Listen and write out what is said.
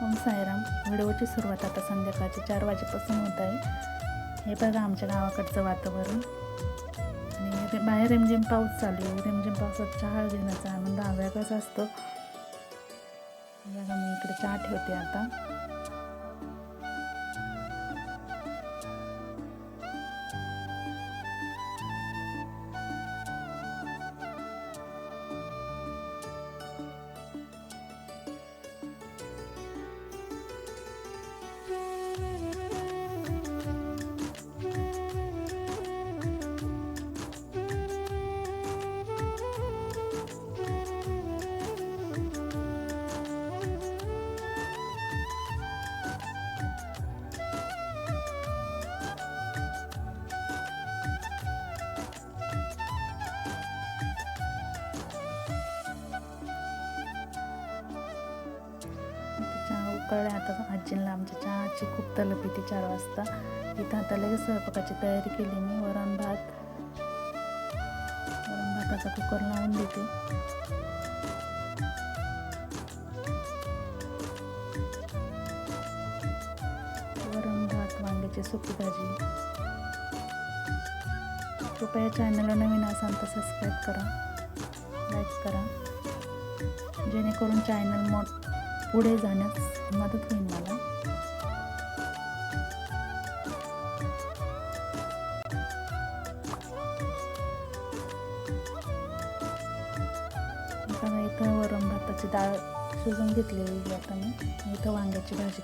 ओम साईराम. व्हिडिओची सुरुवात आता संध्याकाळची 4 वाजेपासून होत आहे. हे बघा आमच्या गावाकडचं वातावरण आणि बाहेर रिमझिम पाऊस चालू आहे. रिमझिम पावसात चहा घेण्याचा आनंद हा वेगळाच असतो. बघा मी इकडे चहा ठेवते आता. चहा उकळल्या. आता आजींना आमच्या चहाची खूप तलप येते 4 वाजता. इथं आता लगेच स्वयंपाकाची तयारी केली मी. वरण भाताचा कुकर लावून देते. वरण भात, वांग्याची सुकी भाजी. कृपया चॅनलला नवीन असाल तर सबस्क्राईब करा, लाईक करा, जेणेकरून चॅनल पुढे जाण्यास मदत होईल मला. इथं वरण भाताची डाळ शिजवून घेतलेली आता मी. इथं वांग्याची भाजी